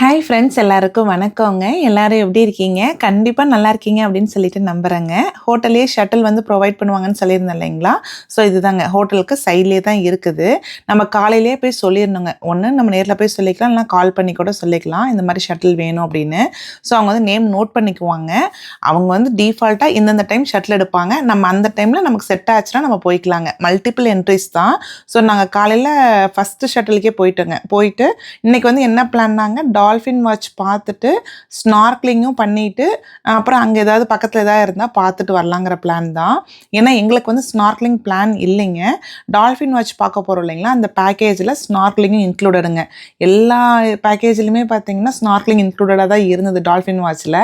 Hi friends எல்லாருக்கும் வணக்கங்க. எல்லாரும் எப்படி இருக்கீங்க? கண்டிப்பா நல்லா இருக்கீங்க அப்படின்னு சொல்லிட்டு நம்புறேங்க. ஹோட்டல்லயே ஷட்டில் வந்து ப்ரொவைட் பண்ணுவாங்கன்னு சொல்லியிருந்தேன் இல்லைங்களா? ஸோ இதுதாங்க ஹோட்டலுக்கு சைட்லயே தான் இருக்குது. நம்ம காலையிலேயே போய் சொல்லிரணுங்க. ஒண்ணு நம்ம நேர்ல போய் சொல்லிக்கலாம், இல்லனா கால் பண்ணி கூட சொல்லிக்கலாம். இந்த மாரி ஷட்டில் வேணும் அப்படின்னு. ஸோ அவங்க வந்து நேம் நோட் பண்ணிக்குவாங்க. அவங்க வந்து டிஃபால்ட்டா இந்தந்த டைம் ஷட்டில் எடுப்பாங்க. நம்ம அந்த டைம்ல நமக்கு செட் ஆச்சுன்னா நம்ம போய்க்கலாங்க. மல்டிபிள் என்ட்ரீஸ் தான். ஸோ நாங்க காலையில ஃபர்ஸ்ட் ஷட்டிலுக்கே போயிட்டோங்க. போயிட்டு இன்னைக்கு வந்து என்ன பிளான்னாங்க, டால்ஃபின் வாட்ச் பார்த்துட்டு, ஸ்நார்க்லிங்கும் பண்ணிட்டு, அப்புறம் அங்க ஏதாவது பக்கத்துல ஏதாவது இருந்தா பார்த்துட்டு வரலாங்கிற பிளான் தான். ஏன்னா எங்களுக்கு வந்து ஸ்நார்க்லிங் பிளான் இல்லைங்க. டால்ஃபின் வாட்ச் பார்க்க போறோம் இல்லைங்களா? அந்த பேக்கேஜ்ல ஸ்நார்க்லிங்கும் இன்க்ளூடடுங்க. எல்லா பேக்கேஜ்லயுமே பார்த்தீங்கன்னா, ஸ்நார்க்லிங் இன்க்ளூடடா தான் இருந்தது டால்ஃபின் வாட்ச்ல.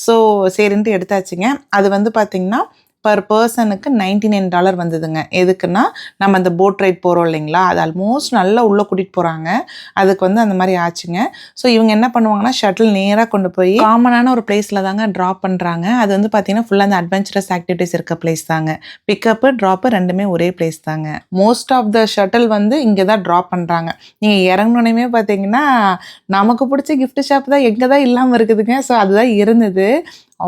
ஸோ சரின்ட்டு எடுத்தாச்சுங்க. அது வந்து பார்த்தீங்கன்னா, பர் பெர்சனுக்கு $99 வந்ததுங்க. எதுக்குன்னா, நம்ம அந்த போட் ரைட் போறோம் இல்லைங்களா? அது ஆல்மோஸ்ட் நல்லா உள்ள கூட்டிட்டு போறாங்க. அதுக்கு வந்து அந்த மாரி ஆச்சுங்க. ஸோ இவங்க என்ன பண்ணுவாங்கன்னா, ஷட்டில் நேரா கொண்டு போய் காமனான ஒரு பிளேஸ்ல தாங்க ட்ராப் பண்றாங்க. அது வந்து பார்த்தீங்கன்னா, ஃபுல்லா அந்த அட்வென்ச்சரஸ் ஆக்டிவிட்டீஸ் இருக்க பிளேஸ் தாங்க. பிக்கப்பு, ட்ராப்பு 2மே ஒரே பிளேஸ் தாங்க. மோஸ்ட் ஆஃப் த ஷட்டில் வந்து இங்க தான் ட்ராப் பண்றாங்க. நீங்க இறங்குனோனேயுமே பார்த்தீங்கன்னா, நமக்கு புடிச்ச கிஃப்ட் ஷாப் தான் எங்க தான் இல்லாம இருக்குதுங்க. ஸோ அதுதான் இருந்தது.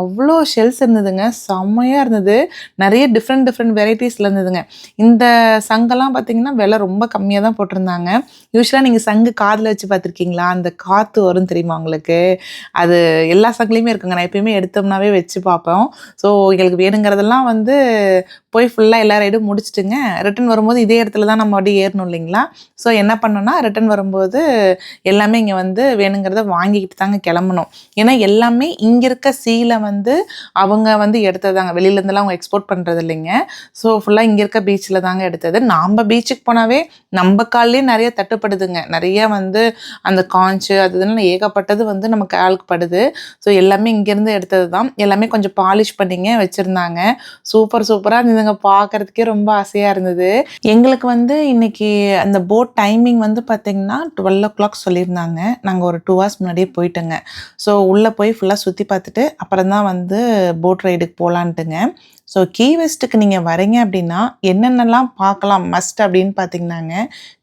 அவ்வளோ ஷெல்ஸ் இருந்ததுங்க. செம்மையா இருந்தது. நெறைய டிஃப்ரெண்ட் வெரைட்டீஸ்ல இருந்ததுங்க. இந்த சங்கெல்லாம் பார்த்தீங்கன்னா, விலை ரொம்ப கம்மியா தான் போட்டிருந்தாங்க. யூசுவலா நீங்க சங்கு காதுல வச்சு பார்த்துருக்கீங்களா? அந்த காத்து வரும் தெரியுமா உங்களுக்கு? அது எல்லா சங்குலயுமே இருக்குங்க. நான் எப்பயுமே எடுத்தோம்னாவே வச்சு பார்ப்போம். ஸோ எங்களுக்கு வேணுங்கிறதெல்லாம் வந்து போய் ஃபுல்லா எல்லா ரைடும் முடிச்சுட்டுங்க, ரிட்டர்ன் வரும்போது இதே இடத்துல தான் நம்ம அப்படியே ஏறணும் இல்லைங்களா? ஸோ என்ன பண்ணோம்னா, ரிட்டர்ன் வரும்போது எல்லாமே இங்க வந்து வேணுங்கிறத வாங்கிக்கிட்டு தாங்க கிளம்பணும். ஏன்னா எல்லாமே இங்க இருக்க சீல வந்து அவங்க வந்து எடுத்ததாங்க. வெளியில இருந்தெல்லாம் அவங்க எக்ஸ்போர்ட் பண்றது இல்லைங்க. ஸோ ஃபுல்லா இங்க இருக்க பீச்ல தாங்க எடுத்தது. நாம பீச்சுக்கு போனாவே நம்ம கால்லயே நிறைய தட்டுப்படுதுங்க. நிறைய வந்து அந்த காஞ்சு அது இதுன்னு ஏகப்பட்டது வந்து நமக்கு காலுக்கு படுது. ஸோ எல்லாமே இங்கேருந்து எடுத்தது தான். எல்லாமே கொஞ்சம் பாலிஷ் பண்ணிங்க வச்சிருந்தாங்க. சூப்பரா இருந்ததுங்க. பார்க்கறதுக்கே ரொம்ப ஆசையா இருந்தது. எங்களுக்கு வந்து இன்னைக்கு அந்த போட் டைமிங் வந்து பார்த்தீங்கன்னா 12:00 சொல்லியிருந்தாங்க. நாங்க ஒரு 2 ஹவர்ஸ் முன்னாடியே போயிட்டோங்க. ஸோ உள்ள போய் ஃபுல்லா சுத்தி பார்த்துட்டு அப்புறம் தான் வந்து போட் ரைடுக்கு போலான்ட்டுங்க. ஸோ கீ வெஸ்ட்டுக்கு நீங்கள் வரீங்க அப்படின்னா என்னென்னலாம் பார்க்கலாம் மஸ்ட் அப்படின்னு பார்த்தீங்கன்னாங்க,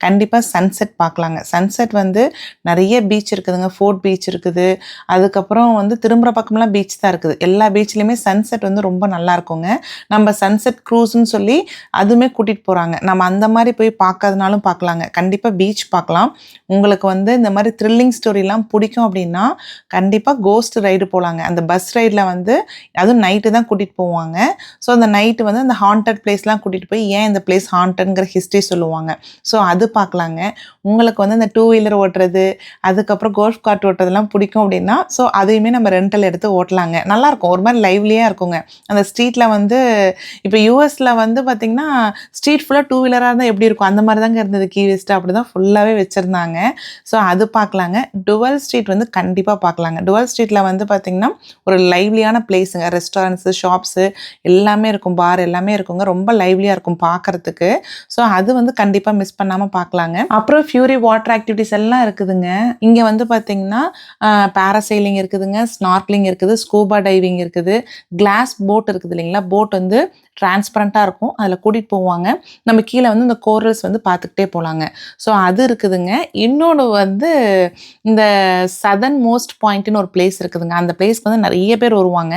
கண்டிப்பாக சன்செட் பார்க்கலாங்க. சன்செட் வந்து நிறைய பீச் இருக்குதுங்க. ஃபோர்ட் பீச் இருக்குது. அதுக்கப்புறம் வந்து திரும்புகிற பக்கம்லாம் பீச் தான் இருக்குது. எல்லா பீச்லேயுமே சன்செட் வந்து ரொம்ப நல்லா இருக்குங்க. நம்ம சன்செட் க்ரூஸ்ன்னு சொல்லி அதுவுமே கூட்டிகிட்டு போகிறாங்க. நம்ம அந்த மாதிரி போய் பார்க்காதனாலும் பார்க்கலாங்க. கண்டிப்பாக பீச் பார்க்கலாம். உங்களுக்கு வந்து இந்த மாதிரி த்ரில்லிங் ஸ்டோரிலாம் பிடிக்கும் அப்படின்னா கண்டிப்பாக கோஸ்ட் ரைடு போகலாங்க. அந்த பஸ் ரைடில் வந்து அதுவும் நைட்டு தான் கூட்டிகிட்டு போவாங்க. ஸோ அந்த நைட்டு வந்து அந்த ஹாண்டட் பிளேஸ்லாம் கூட்டிகிட்டு போய் ஏன் இந்த பிளேஸ் ஹாண்டட்ங்கிற ஹிஸ்ட்ரி சொல்லுவாங்க. ஸோ அது பார்க்கலாங்க. உங்களுக்கு வந்து இந்த 2 வீலர் ஓட்டுறது, அதுக்கப்புறம் கோல்ஃப் கார்ட் ஓட்டுறதுலாம் பிடிக்கும் அப்படின்னா ஸோ அதையுமே நம்ம ரெண்டல் எடுத்து ஓட்டலாங்க. நல்லாயிருக்கும். ஒரு மாதிரி லைவ்லியாக இருக்குங்க. அந்த ஸ்ட்ரீட்டில் வந்து இப்போ யூஎஸில் வந்து பார்த்திங்கன்னா ஸ்ட்ரீட் ஃபுல்லாக 2 வீலராக இருந்தால் எப்படி இருக்கும் அந்த மாதிரி தாங்க இருந்தது. கீ வெஸ்ட்டு அப்படி தான் ஃபுல்லாகவே வச்சுருந்தாங்க. ஸோ அது பார்க்கலாங்க. டுவல் ஸ்ட்ரீட் வந்து கண்டிப்பாக பார்க்கலாங்க. டுவல் ஸ்ட்ரீட்டில் வந்து பார்த்திங்கன்னா ஒரு லைவ்லியான பிளேஸுங்க. ரெஸ்டாரண்ட்ஸு, ஷாப்ஸு எல்லாமே இருக்கும். பார் எல்லாமே இருக்குங்க. ரொம்ப லைவ்லியாக இருக்கும் பார்க்கறதுக்கு. ஸோ அது வந்து கண்டிப்பாக மிஸ் பண்ணாமல் பார்க்கலாங்க. அப்புறம் ஃபியூரி வாட்டர் ஆக்டிவிட்டீஸ் எல்லாம் இருக்குதுங்க. இங்கே வந்து பார்த்திங்கன்னா பேராசைலிங் இருக்குதுங்க, ஸ்நார்க்லிங் இருக்குது, ஸ்கூபா டைவிங் இருக்குது, கிளாஸ் போட் இருக்குது இல்லைங்களா? போட் வந்து டிரான்ஸ்பரண்ட்டாக இருக்கும். அதில் கூட்டிகிட்டு போவாங்க. நம்ம கீழே வந்து இந்த கோரல்ஸ் வந்து பார்த்துக்கிட்டே போகலாங்க. ஸோ அது இருக்குதுங்க. இன்னொன்று வந்து இந்த சதர்ன் மோஸ்ட் பாயிண்ட்னு ஒரு பிளேஸ் இருக்குதுங்க. அந்த பிளேஸ்க்கு வந்து நிறைய பேர் வருவாங்க.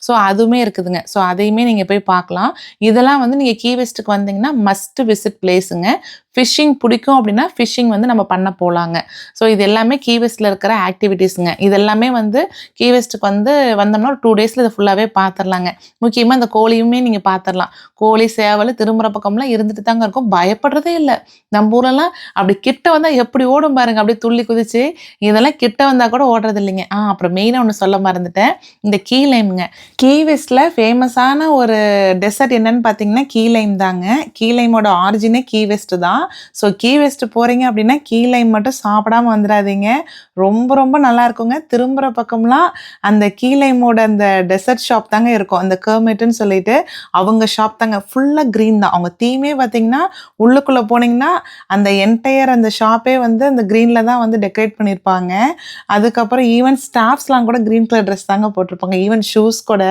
ஸோ அதுவுமே இருக்குதுங்க. ஸோ அதையுமே நீங்கள் போய் பார்க்கலாம். இதெல்லாம் வந்து நீங்கள் கீ வெஸ்ட்டுக்கு வந்தீங்கன்னா மஸ்ட் விசிட் பிளேஸுங்க. ஃபிஷ்ஷிங் பிடிக்கும் அப்படின்னா ஃபிஷ்ஷிங் வந்து நம்ம பண்ண போகலாங்க. ஸோ இது எல்லாமே கீ வெஸ்ட்டில் இருக்கிற ஆக்டிவிட்டீஸுங்க. இது எல்லாமே வந்து கீ வெஸ்ட்டுக்கு வந்து வந்தோம்னா ஒரு 2 டேஸில் இதை ஃபுல்லாகவே பார்த்துடலாங்க. முக்கியமாக இந்த கோழியுமே நீங்கள் பார்த்துடலாம். கோழி, சேவல் திரும்புகிற பக்கம்லாம் இருந்துட்டு தாங்க இருக்கும். பயப்படுறதே இல்லை. நம்ம ஊரெல்லாம் அப்படி கிட்ட வந்தால் எப்படி ஓடும் பாருங்க, அப்படியே துள்ளி குதிச்சு. இதெல்லாம் கிட்ட வந்தால் கூட ஓடுறது இல்லைங்க. அப்புறம் மெயினாக ஒன்று சொல்ல மறந்துட்டேன். இந்த கீ லைமுங்க. கீ வெஸ்ட்டில் ஃபேமஸான ஒரு டெசர்ட் என்னன்னு பார்த்தீங்கன்னா கீ லைம் தாங்க. கீ லைமோட ஆரிஜினே கீ வெஸ்ட் தான். ஸோ கீ வெஸ்ட் போகிறீங்க அப்படின்னா கீ லைம் மட்டும் சாப்பிடாம வந்துடாதீங்க. ரொம்ப நல்லா இருக்குங்க. திரும்புகிற பக்கம்லாம் அந்த கீ லைமோட அந்த டெசர்ட் ஷாப் தாங்க இருக்கும். அந்த கர்மெட்டுன்னு சொல்லிட்டு அவங்க ஷாப் தாங்க. ஃபுல்லாக க்ரீன் தான். அவங்க தீமே பார்த்தீங்கன்னா உள்ளுக்குள்ளே போனீங்கன்னா அந்த என்டையர் அந்த ஷாப்பே வந்து அந்த க்ரீனில் தான் வந்து டெக்கரேட் பண்ணியிருப்பாங்க. அதுக்கப்புறம் ஈவன் ஸ்டாஃப்ஸ்லாம் கூட க்ரீன் கலர் ட்ரெஸ் தாங்க போட்டிருப்பாங்க. ஈவன் ஷூஸ் கூட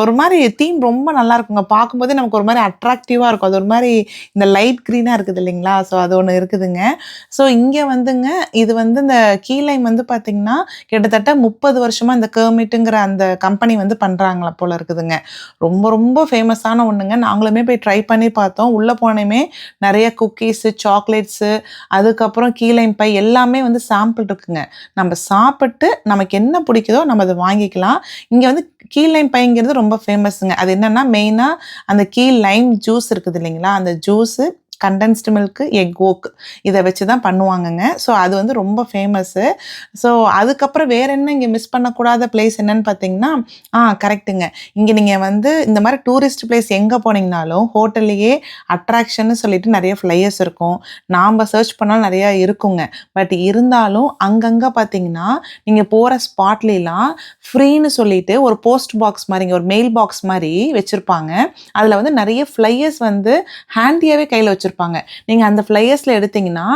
ஒரு மாதிரி தீம் ரொம்ப நல்லா இருக்குங்க. பார்க்கும்போதே நமக்கு ஒரு மாதிரி அட்ராக்டிவாக இருக்கும். அது ஒரு மாதிரி இந்த லைட் க்ரீனாக இருக்குது இல்லைங்களா? இல்லைங்களா? ஸோ அது ஒன்று இருக்குதுங்க. ஸோ இங்கே வந்துங்க இது வந்து இந்த கீ லைம் வந்து பார்த்திங்கன்னா கிட்டத்தட்ட 30 வருஷமாக இந்த கர்மிட்டுங்கிற அந்த கம்பெனி வந்து பண்ணுறாங்களா போல இருக்குதுங்க. ரொம்ப ரொம்ப ஃபேமஸான ஒன்றுங்க. நாங்களுமே போய் ட்ரை பண்ணி பார்த்தோம். உள்ளே போனேமே நிறைய குக்கீஸு, சாக்லேட்ஸு, அதுக்கப்புறம் கீ லைம் பை எல்லாமே வந்து சாம்பிள் இருக்குங்க. நம்ம சாப்பிட்டு நமக்கு என்ன பிடிக்குதோ நம்ம அதை வாங்கிக்கலாம். இங்கே வந்து கீ லைம் பைங்கிறது ரொம்ப ஃபேமஸுங்க. அது என்னென்னா மெயினாக அந்த கீ லைம் ஜூஸ் இருக்குது இல்லைங்களா, அந்த juice, condensed milk, egg okay இதை வச்சு தான் பண்ணுவாங்கங்க. ஸோ அது வந்து ரொம்ப ஃபேமஸ்ஸு. ஸோ அதுக்கப்புறம் வேறு என்ன இங்கே மிஸ் பண்ணக்கூடாத பிளேஸ் என்னன்னு பார்த்தீங்கன்னா, கரெக்ட்டுங்க. இங்கே நீங்கள் வந்து இந்த மாதிரி டூரிஸ்ட் பிளேஸ் எங்கே போனீங்கனாலும் ஹோட்டல்லையே அட்ராக்ஷன்னு சொல்லிட்டு நிறைய ஃப்ளையர்ஸ் இருக்கும். நாம் சர்ச் பண்ணாலும் நிறையா இருக்குங்க. பட் இருந்தாலும் அங்கங்கே பார்த்தீங்கன்னா நீங்கள் போகிற ஸ்பாட்லாம் ஃப்ரீன்னு சொல்லிட்டு ஒரு போஸ்ட் பாக்ஸ் மாதிரிங்க, ஒரு மெயில் பாக்ஸ் மாதிரி வச்சுருப்பாங்க. அதில் வந்து நிறைய ஃப்ளையர்ஸ் வந்து ஹேண்டியாகவே கையில் வச்சுருப்பாங்க. நீங்கள் அந்த ஃப்ளையர்ஸில் எடுத்தீங்கன்னா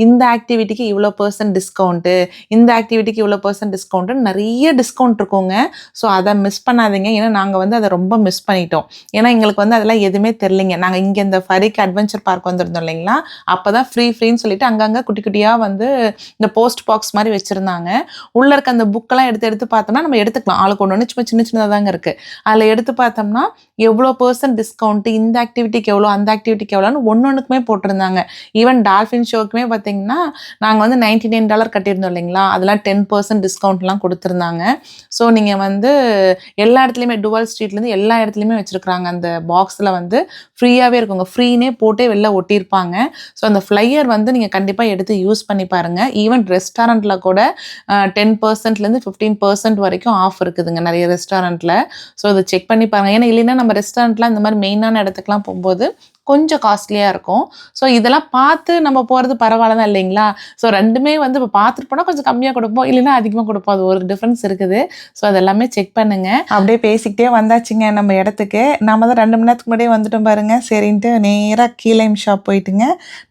இந்த ஆக்டிவிட்டிக்கு இவ்வளோ % டிஸ்கவுண்ட்டு, இந்த ஆக்டிவிட்டிக்கு இவ்வளோ % டிஸ்கவுண்ட்டுன்னு நிறைய டிஸ்கவுண்ட் இருக்குங்க. ஸோ அதை மிஸ் பண்ணாதீங்க. ஏன்னா நாங்கள் வந்து அதை ரொம்ப மிஸ் பண்ணிட்டோம். ஏன்னா எங்களுக்கு வந்து அதெல்லாம் எதுவுமே தெரிலிங்க. நாங்கள் இங்கே இந்த ஃபரிக் அட்வென்ச்சர் பார்க் வந்திருந்தோம் இல்லைங்களா, அப்போ தான் ஃப்ரீன்னு சொல்லிட்டு அங்கங்கே குட்டி குட்டியாக வந்து இந்த போஸ்ட் பாக்ஸ் மாதிரி வச்சுருந்தாங்க. உள்ளே இருக்க அந்த புக்கெல்லாம் எடுத்து பார்த்தோம்னா நம்ம எடுத்துக்கலாம். ஆளுக்கு ஒன்று சும்மா சின்ன சின்னதாக தாங்க இருக்குது. அதில் எடுத்து பார்த்தோம்னா எவ்வளோ % டிஸ்கவுண்ட்டு, இந்த ஆக்டிவிட்டிக்கு எவ்வளோ, அந்த ஆக்டிவிட்டிக்கு எவ்வளோன்னு ஒன்னொன்றுக்குமே போட்டிருந்தாங்க. ஈவன் டால்ஃபின் ஷோக்குமே பார்த்தீங்கன்னா நாங்கள் வந்து $99 கட்டியிருந்தோம் இல்லைங்களா, அதெல்லாம் 10% டிஸ்கவுண்ட்லாம் கொடுத்துருந்தாங்க. ஸோ நீங்கள் வந்து எல்லா இடத்துலையுமே டுவல் ஸ்ட்ரீட்லேருந்து எல்லா இடத்துலையுமே வச்சுருக்குறாங்க. அந்த பாக்ஸில் வந்து ஃப்ரீயாகவே இருக்குங்க. ஃப்ரீனே போட்டே வெளில ஒட்டியிருப்பாங்க. ஸோ அந்த ஃப்ளையர் வந்து நீங்கள் கண்டிப்பாக எடுத்து யூஸ் பண்ணி பாருங்கள். ஈவன் ரெஸ்டாரண்ட்டில் கூட 10%லேருந்து 15% வரைக்கும் ஆஃப் இருக்குதுங்க நிறைய ரெஸ்டாரண்ட்டில். ஸோ அதை செக் பண்ணி பாருங்கள். ஏன்னா இல்லைன்னா நம்ம ரெஸ்டாரண்ட்லாம் இந்த மாதிரி மெயினான இடத்துக்குலாம் போகும்போது கொஞ்சம் காஸ்ட்லியாக இருக்கும். ஸோ இதெல்லாம் பார்த்து நம்ம போகிறது பரவாயில்ல தான் இல்லைங்களா? ஸோ ரெண்டுமே வந்து இப்போ பார்த்துட்டு போனால் கொஞ்சம் கம்மியாக கொடுப்போம், இல்லைன்னா அதிகமாக கொடுப்போம். அது ஒரு டிஃப்ரென்ஸ் இருக்குது. ஸோ அதெல்லாமே செக் பண்ணுங்கள். அப்படியே பேசிக்கிட்டே வந்தாச்சுங்க நம்ம இடத்துக்கு. நம்ம தான் 2 மணி நேரத்துக்கு முன்னாடியே வந்துட்டோம் பாருங்கள். சரின்ட்டு நேராக கீ லைம் ஷாப் போயிட்டுங்க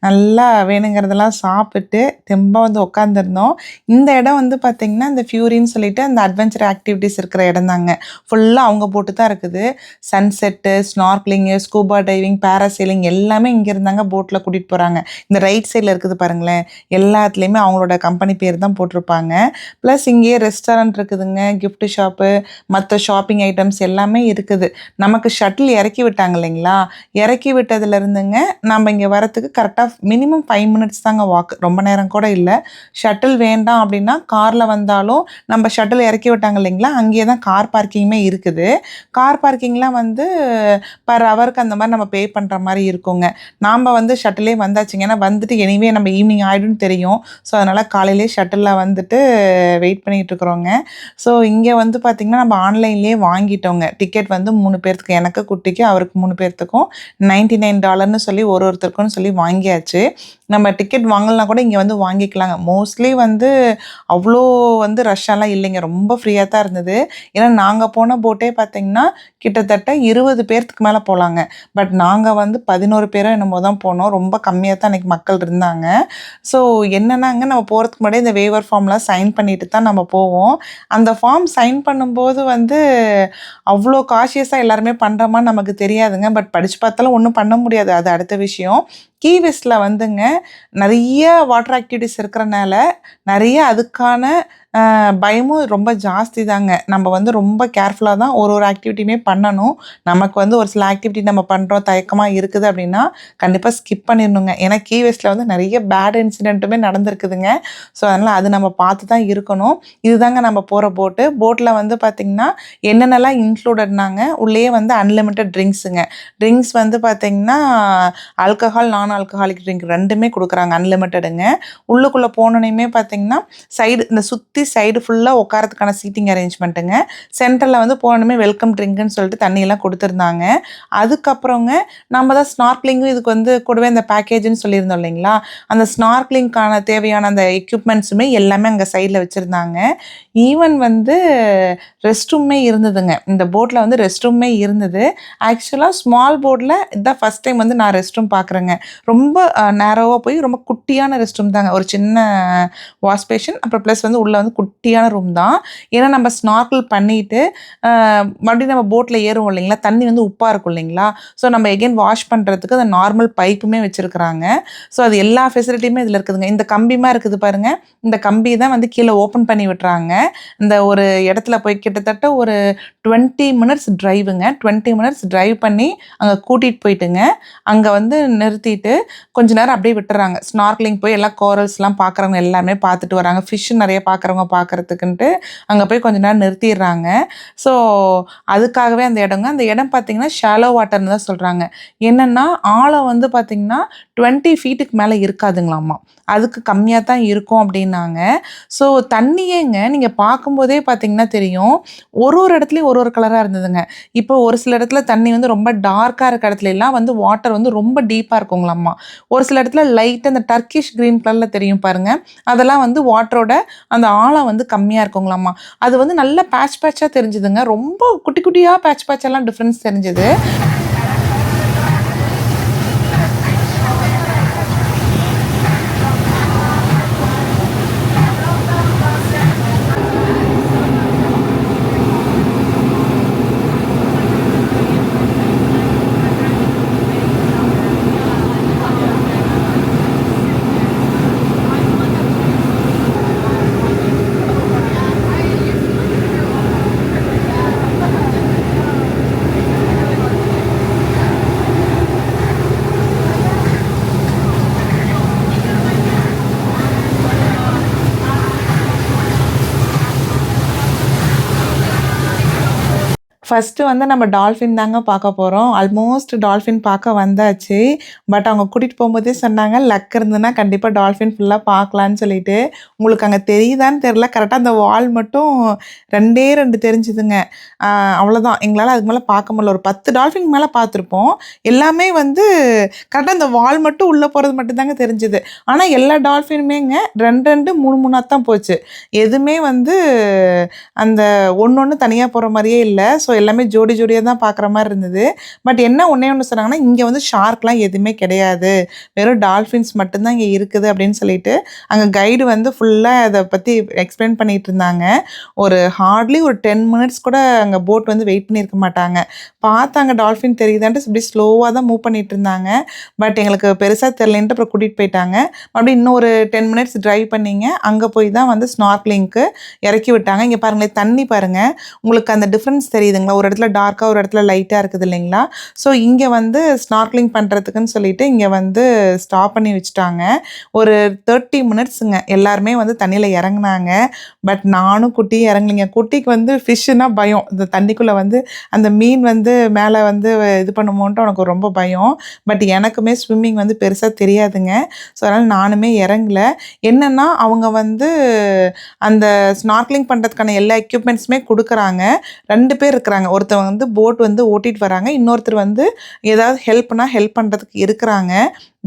நல்லா வேணுங்கிறதெல்லாம் சாப்பிட்டு தெம்பாக வந்து உட்காந்துருந்தோம். இந்த இடம் வந்து பார்த்திங்கன்னா இந்த ஃபியூரின்னு சொல்லிட்டு அந்த அட்வென்ச்சர் ஆக்டிவிட்டீஸ் இருக்கிற இடம் தாங்க. ஃபுல்லாக அவங்க போட்டு தான் இருக்குது. சன்செட்டு, ஸ்னார்க்லிங்கு, ஸ்கூபா டைவிங், பேராசைலிங் எல்லாமே இங்கே இருந்தாங்க போட்டில் கூட்டிகிட்டு போகிறாங்க. இந்த ரைட் சைடில் இருக்குது பாருங்களேன், எல்லாத்துலேயுமே அவங்களோட கம்பெனி பேர் தான் போட்டிருப்பாங்க. ப்ளஸ் இங்கேயே ரெஸ்டாரண்ட் இருக்குதுங்க, கிஃப்ட் ஷாப்பு, மற்ற ஷாப்பிங் ஐட்டம்ஸ் எல்லாமே இருக்குது. நமக்கு ஷட்டில் இறக்கி விட்டாங்க இல்லைங்களா, இறக்கி விட்டதுலேருந்துங்க நம்ம இங்கே வரத்துக்கு கரெக்டாக மினிமம் 5 மினிட்ஸ் தாங்க வாக்கு, ரொம்ப நேரம் கூட இல்லை. ஷட்டில் வேண்டாம் அப்படின்னா காரில் வந்தாலும் நம்ம ஷட்டில் இறக்கி விட்டாங்க இல்லைங்களா, அங்கேயே தான் கார் பார்க்கிங்குமே இருக்குது. கார் பார்க்கிங்லாம் வந்து பர் ஹவருக்கு அந்த மாதிரி நம்ம பே பண்ணுற மாதிரி இருக்குங்க. நாம் வந்து ஷட்டிலே வந்தாச்சுங்க. ஏன்னா வந்துட்டு எனிவே நம்ம ஈவினிங் ஆகிடும்னு தெரியும். ஸோ அதனால் காலையிலே ஷட்டிலில் வந்துட்டு வெயிட் பண்ணிகிட்ருக்குறோங்க. ஸோ இங்கே வந்து பார்த்திங்கன்னா நம்ம ஆன்லைன்லேயே வாங்கிட்டோங்க. டிக்கெட் வந்து 3 பேர்த்துக்கு, எனக்கு குட்டிக்கு அவருக்கு 3 பேர்த்துக்கும் $99 சொல்லி ஒருத்தருக்குன்னு சொல்லி வாங்கியாச்சு. நம்ம டிக்கெட் வாங்கலனா கூட இங்கே வந்து வாங்கிக்கலாங்க. மோஸ்ட்லி வந்து அவ்வளோ வந்து ரஷ்ஷெல்லாம் இல்லைங்க, ரொம்ப ஃப்ரீயாக தான் இருந்தது. ஏன்னா நாங்கள் போன போட்டே பார்த்திங்கன்னா கிட்டத்தட்ட 20 பேர்த்துக்கு மேலே போகலாங்க. பட் நாங்கள் வந்து 11 பேரோ என்னமோ தான் போனோம். ரொம்ப கம்மியாக தான் அன்றைக்கி மக்கள் இருந்தாங்க. ஸோ என்னென்னாங்க, நம்ம போகிறதுக்கு முன்னாடி இந்த வேவர் ஃபார்ம்லாம் சைன் பண்ணிட்டு தான் நம்ம போவோம். அந்த ஃபார்ம் சைன் பண்ணும்போது வந்து அவ்வளோ காஷியஸாக எல்லாருமே பண்ணுறோமான்னு நமக்கு தெரியாதுங்க. பட் படித்து பார்த்தாலும் ஒன்றும் பண்ண முடியாது, அது அடுத்த விஷயம். கீ வெஸ்ட்டில் வந்துங்க நிறைய வாட்டர் ஆக்டிவிட்டீஸ் இருக்கிறனால நிறைய அதுக்கான பயமும் ரொம்ப ஜாஸ்தி தாங்க. நம்ம வந்து ரொம்ப கேர்ஃபுல்லாக தான் ஒரு ஆக்டிவிட்டியுமே பண்ணணும். நமக்கு வந்து ஒரு சில ஆக்டிவிட்டி நம்ம பண்ணுறோம், தயக்கமாக இருக்குது அப்படின்னா கண்டிப்பாக ஸ்கிப் பண்ணிடணுங்க. ஏன்னா கீ வெஸ்ட்டில் வந்து நிறைய பேட் இன்சிடெண்ட்டுமே நடந்திருக்குதுங்க. ஸோ அதனால் அது நம்ம பார்த்து தான் இருக்கணும். இதுதாங்க நம்ம போகிற போட்டில் வந்து பார்த்திங்கன்னா என்னென்னலாம் இன்க்ளூடட்னாங்க, உள்ளேயே வந்து அன்லிமிட்டட் ட்ரிங்க்ஸுங்க. ட்ரிங்க்ஸ் வந்து பார்த்திங்கன்னா ஆல்கஹால், நான் ஆல்கஹாலிக் ட்ரிங்க் ரெண்டுமே கொடுக்குறாங்க, அன்லிமிட்டடுங்க. உள்ளுக்குள்ளே போனோன்னே பார்த்திங்கன்னா சைடு இந்த சுற்றி சைடு ஃபுல்லாக உட்காரத்துக்கான சீட்டிங் அரேஞ்ச்மெண்ட்டுங்க. சென்டரில் வந்து போனோமே வெல்கம் ட்ரிங்க்னு சொல்லிட்டு தண்ணியெல்லாம் கொடுத்துருந்தாங்க. அதுக்கப்புறங்க நம்ம தான் ஸ்னார்க்லிங்கும் இதுக்கு வந்து கூடவே அந்த பேக்கேஜ்னு சொல்லியிருந்தோம் இல்லைங்களா, அந்த ஸ்னார்க்லிங்க்கான தேவையான அந்த எக்யூப்மெண்ட்ஸுமே எல்லாமே அங்கே சைடில் வச்சுருந்தாங்க. ஈவன் வந்து ரெஸ்ட் ரூமே இருந்ததுங்க. இந்த போட்டில் வந்து ரெஸ்ட் ரூமே இருந்தது. ஆக்சுவலாக ஸ்மால் போர்டில் இதுதான் ஃபஸ்ட் டைம் வந்து நான் ரெஸ்ட் ரூம் பார்க்குறேங்க. ரொம்ப நேரோவாக போய் ரொம்ப குட்டியான ரெஸ்ட் ரூம் தாங்க. ஒரு சின்ன வாஷ் பேஷன், அப்புறம் ப்ளஸ் வந்து உள்ளே வந்து வந்து குட்டியான ரூம் தான். ஏன்னா நம்ம ஸ்நார்க்கிள் பண்ணிட்டு மறுபடியும் நம்ம போட்டில் ஏறுவோம் இல்லைங்களா, தண்ணி வந்து உப்பாக இருக்கும் இல்லைங்களா, ஸோ நம்ம எகெயின் வாஷ் பண்ணுறதுக்கு அந்த நார்மல் பைப்புமே வச்சுருக்குறாங்க. ஸோ அது எல்லா ஃபெசிலிட்டியுமே இதில் இருக்குதுங்க. இந்த கம்பிமா இருக்குது பாருங்கள், இந்த கம்பி தான் வந்து கீழே ஓப்பன் பண்ணி விட்டுறாங்க. இந்த ஒரு இடத்துல போய் கிட்டத்தட்ட ஒரு 20 மினிட்ஸ் டிரைவுங்க. 20 மினிட்ஸ் டிரைவ் பண்ணி அங்கே கூட்டிகிட்டு போயிட்டுங்க, அங்கே வந்து நிறுத்திட்டு கொஞ்ச நேரம் அப்படியே விட்டுறாங்க. ஸ்நார்க்லிங் போய் எல்லாம் கோரல்ஸ்லாம் பார்க்குறவங்க எல்லாமே பார்த்துட்டு வராங்க. ஃபிஷ் நிறைய பார்க்குறவங்க பார்க்குறதுக்குன்ட்டு அங்கே போய் கொஞ்ச நேரம் நிறுத்திடுறாங்க. ஸோ அதுக்காகவே அந்த இடங்க. அந்த இடம் பார்த்தீங்கன்னா ஷாலோ வாட்டர்னு தான் சொல்கிறாங்க. என்னென்னா ஆழம் வந்து பார்த்தீங்கன்னா 20 ஃபீட்டுக்கு மேலே இருக்காதுங்களாம்மா, அதுக்கு கம்மியாக தான் இருக்கும் அப்படின்னாங்க. ஸோ தண்ணியேங்க நீங்கள் பார்க்கும்போதே பார்த்தீங்கன்னா தெரியும், ஒரு இடத்துலையும் ஒரு கலராக இருந்ததுங்க. இப்போ ஒரு சில இடத்துல தண்ணி வந்து ரொம்ப டார்க்காக இருக்க இடத்துலலாம் வந்து வாட்டர் வந்து ரொம்ப டீப்பாக இருக்குங்களாம்மா. ஒரு சில இடத்துல லைட்டாக அந்த டர்க்கிஷ் க்ரீன் கலரில் தெரியும் பாருங்கள், அதெல்லாம் வந்து வாட்டரோட அந்த ஆழம் வந்து கம்மியாக இருக்குங்களாம்மா. அது வந்து நல்ல பேட்ச் பேட்சாக தெரிஞ்சுதுங்க. ரொம்ப குட்டி குட்டியாக பேட்ச் பேட்செல்லாம் டிஃப்ரென்ஸ் தெரிஞ்சுது. ஃபஸ்ட்டு வந்து நம்ம டால்ஃபின் தாங்க பார்க்க போகிறோம். ஆல்மோஸ்ட் டால்ஃபின் பார்க்க வந்தாச்சு. பட் அவங்க கூட்டிகிட்டு போகும்போதே சொன்னாங்க, லக் இருந்ததுன்னா கண்டிப்பாக டால்ஃபின் ஃபுல்லாக பார்க்கலான்னு சொல்லிட்டு. உங்களுக்கு அங்கே தெரியுதான்னு தெரில, கரெக்டாக அந்த வால் மட்டும் 2 தெரிஞ்சுதுங்க. அவ்வளோதான், எங்களால் அதுக்கு மேலே பார்க்க முடியல. ஒரு 10 டால்ஃபின் மேலே பார்த்துருப்போம். எல்லாமே வந்து கரெக்டாக அந்த வால் மட்டும் உள்ளே போகிறது மட்டும்தாங்க தெரிஞ்சுது. ஆனால் எல்லா டால்ஃபினுமேங்க 2 3 தான் போச்சு. எதுவுமே வந்து அந்த ஒன்று தனியாக போகிற மாதிரியே இல்லை. ஸோ எல்லாமே ஜோடி ஜோடியாக தான் பார்க்குற மாதிரி இருந்தது. பட் என்ன ஒன்றே ஒன்று சொன்னாங்கன்னா, இங்கே வந்து ஷார்க்லாம் எதுவுமே கிடையாது, வெறும் டால்ஃபின்ஸ் மட்டும்தான் இங்கே இருக்குது அப்படின்னு சொல்லிட்டு அங்கே கைடு வந்து ஃபுல்லாக அதை பற்றி எக்ஸ்பிளைன் பண்ணிகிட்டு இருந்தாங்க. ஹார்ட்லி ஒரு 10 மினிட்ஸ் கூட அங்கே போட் வந்து வெயிட் பண்ணியிருக்க மாட்டாங்க. பார்த்தாங்க டால்ஃபின் தெரியுதான்ட்டு இப்படி ஸ்லோவாக தான் மூவ் பண்ணிகிட்டு இருந்தாங்க. பட் எங்களுக்கு பெருசாக தெரிலன்ட்டு அப்புறம் கூட்டிகிட்டு போயிட்டாங்க. மறுபடியும் இன்னும் ஒரு 10 மினிட்ஸ் ட்ரைவ் பண்ணிங்க, அங்கே போய் தான் வந்து ஸ்நார்க்லிங்க்கு இறக்கி விட்டாங்க. இங்கே பாருங்களேன், தண்ணி பாருங்கள், உங்களுக்கு அந்த டிஃப்ரென்ஸ் தெரியுதுங்களா, ஒரு இடத்துல டார்க்காக ஒரு இடத்துல லைட்டாக இருக்குது இல்லைங்களா. ஸோ இங்கே வந்து ஸ்நார்க்லிங் பண்ணுறதுக்குன்னு சொல்லிட்டு இங்கே வந்து ஸ்டாப் பண்ணி வச்சுட்டாங்க. ஒரு 30 மினிட்ஸுங்க எல்லாருமே வந்து தண்ணியில் இறங்குனாங்க. பட் நானும் குட்டியும் இறங்கலிங்க. குட்டிக்கு வந்து ஃபிஷ்ஷுன்னா பயம். இந்த தண்ணிக்குள்ளே வந்து அந்த மீன் வந்து மேலே வந்து இது பண்ணுமோன்ட்டு அவனுக்கு ரொம்ப பயம். பட் எனக்குமே ஸ்விம்மிங் வந்து பெருசாக தெரியாதுங்க. ஸோ அதனால் நானுமே இறங்கல. என்னென்னா அவங்க வந்து அந்த ஸ்நார்க்லிங் பண்ணுறதுக்கான எல்லா எக்யூப்மெண்ட்ஸுமே கொடுக்குறாங்க. 2 பேர் இருக்கிறாங்க. ஒருத்தவங்க வந்து போட் வந்து ஓட்டிகிட்டு வராங்க, இன்னொருத்தர் வந்து ஏதாவது ஹெல்ப் பண்ணுறதுக்கு இருக்கிறாங்க.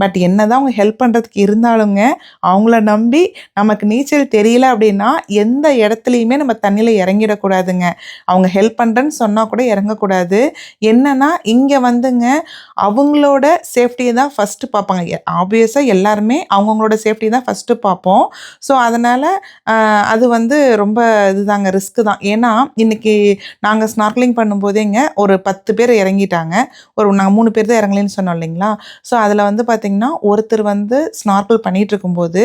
பட் என்னதான் அவங்க ஹெல்ப் பண்ணுறதுக்கு இருந்தாலுங்க, அவங்கள நம்பி நமக்கு நீச்சல் தெரியல அப்படின்னா எந்த இடத்துலையுமே நம்ம தண்ணியில் இறங்கிடக்கூடாதுங்க. அவங்க ஹெல்ப் பண்ணுறேன்னு சொன்னால் கூட இறங்கக்கூடாது. என்னன்னா இங்கே வந்துங்க அவங்களோட சேஃப்டியை தான் ஃபஸ்ட்டு பார்ப்பாங்க. ஆப்வியஸாக எல்லாருமே அவங்கவுங்களோட சேஃப்டி தான் ஃபஸ்ட்டு பார்ப்போம். ஸோ அதனால் அது வந்து ரொம்ப இதுதாங்க, ரிஸ்க்கு தான். ஏன்னா இன்றைக்கி நாங்கள் ஸ்நார்க்லிங் பண்ணும்போதேங்க ஒரு 10 பேர் இறங்கிட்டாங்க. நாங்கள் 3 பேர் தான் இறங்கலைன்னு சொன்னோம் இல்லைங்களா. ஸோ அதில் வந்து பார்த்திங்கன்னா ஒருத்தர் வந்து ஸ்நார்க்கிள் பண்ணிகிட்டு இருக்கும்போது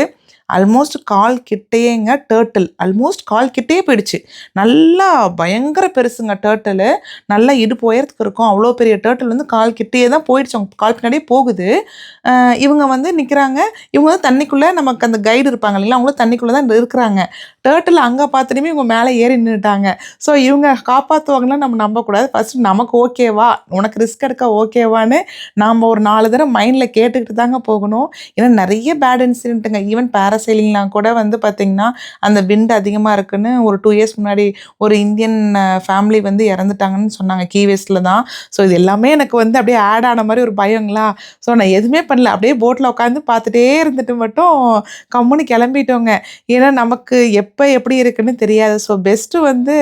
ஆல்மோஸ்ட் கால் கிட்டேயேங்க டேர்ட்டில் ஆல்மோஸ்ட் கால் கிட்டே போயிடுச்சு. நல்லா பயங்கர பெருசுங்க டேர்ட்டிலு, நல்லா இடுப்பு உயரத்துக்கு இருக்கும். அவ்வளோ பெரிய டேர்ட்டில் வந்து கால் கிட்டேயே தான் போயிடுச்சு, அவங்க கால் பின்னாடியே போகுது. இவங்க வந்து நிற்கிறாங்க. இவங்க வந்து தண்ணிக்குள்ளே, நமக்கு அந்த கைடு இருப்பாங்க இல்லைங்களா, அவங்களும் தண்ணிக்குள்ளே தான் இருக்கிறாங்க. டேர்ட்டில் அங்கே பார்த்துட்டுமே இவங்க மேலே ஏறி நின்றுட்டாங்க. ஸோ இவங்க காப்பாற்றுவாங்களாம் நம்ம நம்பக்கூடாது. ஃபஸ்ட்டு நமக்கு ஓகேவா, உனக்கு ரிஸ்க் எடுக்க ஓகேவான்னு நாம் ஒரு 4 தடவை மைண்டில் கேட்டுக்கிட்டு தாங்க போகணும். ஏன்னா நிறைய பேட் இன்சிடென்ட்டுங்க. ஈவன் பேராசைலிங்லாம் கூட வந்து பார்த்திங்கன்னா அந்த விண்ட் அதிகமாக இருக்குன்னு ஒரு 2 இயர்ஸ் முன்னாடி ஒரு இந்தியன் ஃபேமிலி வந்து இறந்துட்டாங்கன்னு சொன்னாங்க, கீவேஸில் தான். ஸோ இது எல்லாமே எனக்கு வந்து அப்படியே ஆட் ஆன மாதிரி ஒரு பயங்களா. ஸோ நான் எதுவுமே பண்ணல, அப்படியே போட்டில் உட்காந்து பார்த்துட்டே இருந்துட்டு மட்டும் கம்முன்னு கிளம்பிட்டோங்க. ஏன்னா நமக்கு எப்படி இருக்குன்னு தெரியாது. ஸோ பெஸ்ட்டு வந்து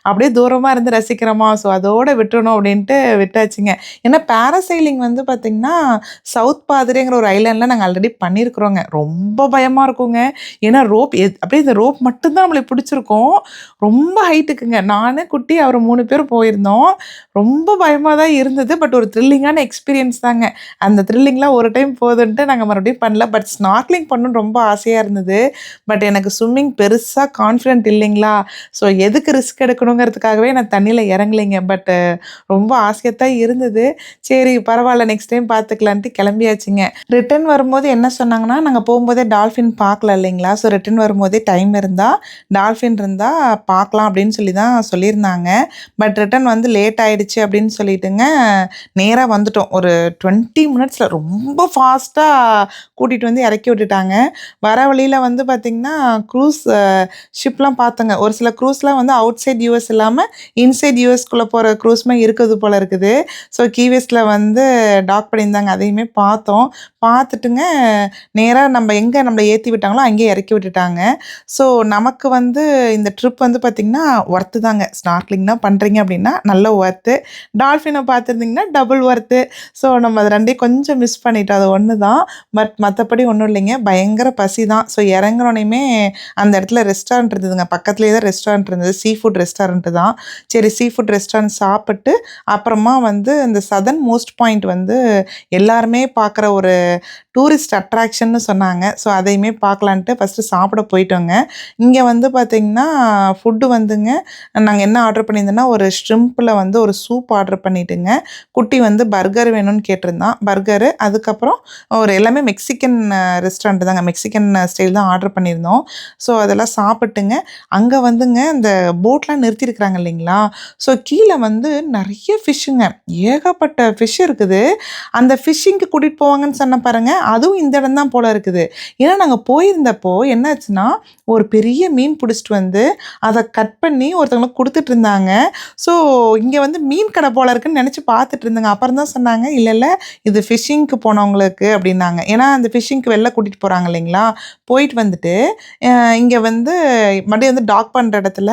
அப்படியே தூரமாக இருந்து ரசிக்கிறோமா, ஸோ அதோடு விட்டுறணும் அப்படின்ட்டு விட்டாச்சுங்க. ஏன்னா பேராசைலிங் வந்து பார்த்திங்கன்னா சவுத் பாதிரேங்கிற ஒரு ஐலாண்டில் நாங்கள் ஆல்ரெடி பண்ணியிருக்கிறோங்க. ரொம்ப பயமாக இருக்கும். இருக்குங்க. ஏன்னா ரோப் அப்படியே இந்த ரோப் மட்டும் தான் நம்மள பிடிச்சிருக்கும். ரொம்ப ஹைட்டுக்குங்க. நானு, குட்டி அவர் 3 பேரும் போயிருந்தோம். ரொம்ப பயமா தான் இருந்தது. பட் ஒரு த்ரில்லிங்கான எக்ஸ்பீரியன்ஸ் தாங்க. அந்த த்ரில்லிங்லாம் ஒரு டைம் போதுன்ட்டு நாங்க மறுபடியும் பண்ணல. பட் ஸ்நார்க்லிங் பண்ணணும்னு ரொம்ப ஆசையா இருந்தது. பட் எனக்கு ஸ்விம்மிங் பெருசா கான்ஃபிடென்ட் இல்லைங்களா? ஸோ எதுக்கு ரிஸ்க் எடுக்கணுங்கிறதுக்காகவே நான் தண்ணீல இறங்கலைங்க. பட் ரொம்ப ஆசையா தான் இருந்தது. சரி பரவால்ல நெக்ஸ்ட் டைம் பார்த்துக்கலான்ட்டு கிளம்பியாச்சுங்க. ரிட்டர்ன் வரும்போது என்ன சொன்னாங்கன்னா, நாங்க போம்போதே டால்ஃபின் பார்க்கல இல்லைங்களா? ஸோ ரிட்டர்ன் வரும்போதே டைம் இருந்தா, டால்ஃபின் இருந்தா பார்க்கலாம் அப்படின்னு சொல்லி தான் சொல்லியிருந்தாங்க. பட் ரிட்டர்ன் வந்து லேட் ஆயிடுச்சு அப்படின்னு சொல்லிட்டுங்க, நேரா வந்துட்டோம். ஒரு 20 மினிட்ஸ்ல ரொம்ப ஃபாஸ்ட்டா கூட்டிட்டு வந்து இறக்கி விட்டுட்டாங்க. வர வழியில வந்து பார்த்தீங்கன்னா, க்ரூஸ் ஷிப்லாம் பார்த்தோங்க. ஒரு சில க்ரூஸ்லாம் வந்து அவுட் சைட் யுஎஸ் இல்லாம, இன்சைட் யுஎஸ்குள்ள போற க்ரூஸ்மே இருக்குது போல இருக்குது. ஸோ கீ வெஸ்ட்ல வந்து டாக் பண்ணியிருந்தாங்க. அதையுமே பார்த்தோம். பார்த்துட்டுங்க நேரா நம்ம எங்க நம்மள ஏத்தி விட்டாங்களோ, அங்கேயே இறக்கி விட்டுட்டாங்க. ஸோ நமக்கு வந்து இந்த ட்ரிப் வந்து பார்த்தீங்கன்னா, ஒர்த்து தாங்க. ஸ்நார்க்லிங்லாம் பண்றீங்க அப்படின்னா, நல்ல ஒர்த்து. டால்ஃபின பார்த்துருந்தீங்கன்னா, டபுள் ஒர்த்து. ஸோ நம்ம அது 2யும் கொஞ்சம் மிஸ் பண்ணிட்டோம். அது ஒண்ணு தான். பட் மத்தபடி ஒண்ணும் இல்லைங்க. பயங்கர பசி தான். ஸோ இறங்குனோனையுமே அந்த இடத்துல ரெஸ்டாரண்ட் இருந்ததுங்க. பக்கத்திலேயே தான் ரெஸ்டாரண்ட் இருந்தது. சீ ஃபுட் ரெஸ்டாரண்ட் தான். சரி சீ ஃபுட் ரெஸ்டாரண்ட் சாப்பிட்டு, அப்புறமா வந்து இந்த சதர்ன் மோஸ்ட் பாயிண்ட் வந்து எல்லாருமே பார்க்குற ஒரு டூரிஸ்ட் அட்ராக்ஷன்னு சொன்னாங்க. ஸோ அதையுமே பார்க்கலான்ட்டு ஃபஸ்ட்டு சாப்பிட போயிட்டோங்க. இங்கே வந்து பார்த்தீங்கன்னா, ஃபுட்டு வந்துங்க நாங்க என்ன ஆர்டர் பண்ணியிருந்தோன்னா, ஒரு ஷ்ரிம்ப்பில வந்து ஒரு சூப் ஆர்டர் பண்ணிட்டுங்க. குட்டி வந்து பர்கர் வேணும்னு கேட்டிருந்தான். பர்கரு, அதுக்கப்புறம் ஒரு எல்லாமே மெக்சிகன் ரெஸ்டாரண்ட் தாங்க. மெக்சிகன் ஸ்டைல் தான் ஆர்டர் பண்ணியிருந்தோம். ஸோ அதெல்லாம் சாப்பிட்டுங்க, அங்கே வந்துங்க இந்த போட்லாம் நிறுத்தியிருக்கிறாங்க இல்லைங்களா? ஸோ கீழே வந்து நிறைய ஃபிஷ்ஷுங்க. ஏகப்பட்ட ஃபிஷ் இருக்குது. அந்த ஃபிஷ்ஷிங்க்கு கூட்டிட்டு போவாங்கன்னு சொன்னேன் பாருங்க, அதுவும் இந்த இடம் தான் போல இருக்குது. ஏன்னா நாங்க போயிருந்தப்போ என்னாச்சுன்னா, ஒரு பெரிய மீன் புடிச்சிட்டு வந்து, அத கட் பண்ணி ஒருத்தவங்களுக்கு குடுத்துட்டு இருந்தாங்க. ஸோ இங்க வந்து மீன் கடை போல இருக்குன்னு நெனச்சு பார்த்துட்டு இருந்தேங்க. அப்புறம் தான் சொன்னாங்க, "இல்ல, இல்ல இது ஃபிஷிங்க்கு போனவங்களுக்கு" அப்படின்னாங்க. ஏன்னா அந்த ஃபிஷிங்க்கு வெளில கூட்டிட்டு போறாங்க இல்லைங்களா? போயிட்டு வந்துட்டு, அ இங்க வந்து மறுபடியும் வந்து டாக் பண்ற இடத்துல,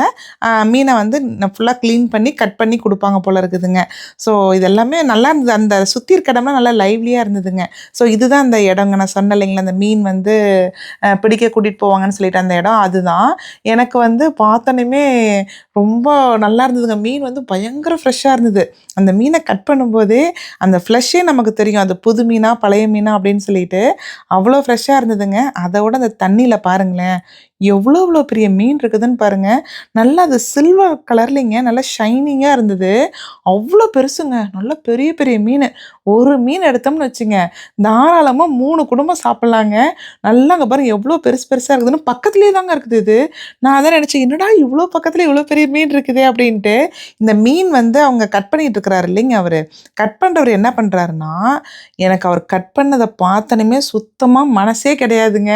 மீன வந்து ஃபுல்லா கிளீன் பண்ணி, கட் பண்ணி குடுப்பாங்க போல இருக்குதுங்க. ஸோ இது எல்லாமே நல்லா இருந்தது. அந்த சுத்தி இருக்க இடம்லாம் நல்லா லைவ்லியா இருந்ததுங்க. ஸோ இதுதான் அந்த இடங்க. நான் சொன்னேன் இல்லைங்களா, அந்த மீன் வந்து பிடிக்க கூட்டிட்டு போவாங்கன்னு சொல்லிட்டு அந்த இடம் அதுதான். எனக்கு வந்து பார்த்தோனையுமே ரொம்ப நல்லா இருந்ததுங்க. மீன் வந்து பயங்கர ஃப்ரெஷ்ஷா இருந்தது. அந்த மீன கட் பண்ணும்போதே அந்த ஃப்ளஷ்ஷே நமக்கு தெரியும். அது புது மீனா, பழைய மீனா அப்படின்னு சொல்லிட்டு. அவ்வளோ ஃப்ரெஷ்ஷா இருந்ததுங்க. அதோட அந்த தண்ணீல பாருங்களேன், எவ்வளோ எவ்வளோ பெரிய மீன் இருக்குதுன்னு பாருங்க. நல்லா அது சில்வர் கலர்லைங்க நல்லா ஷைனிங்கா இருந்தது. அவ்வளோ பெருசுங்க. நல்லா பெரிய பெரிய மீனு. ஒரு மீன் எடுத்தோம்னு வச்சுங்க, தாராளமா 3 குடும்பம் சாப்பிடலாங்க. நல்லா அங்க பாருங்க எவ்வளோ பெருசு பெருசா இருக்குதுன்னு. பக்கத்திலேயே தாங்க இருக்குது இது. நான் அதான் நினைச்சேன், என்னடா இவ்வளோ பக்கத்துல இவ்வளோ பெரிய மீன் இருக்குதே அப்படின்ட்டு. இந்த மீன் வந்து அவங்க கட் பண்ணிட்டு இருக்கிறாரு இல்லைங்க அவரு. கட் பண்றவரு என்ன பண்றாருன்னா, எனக்கு அவர் கட் பண்ணத பார்த்தோனமே சுத்தமா மனசே கிடையாதுங்க.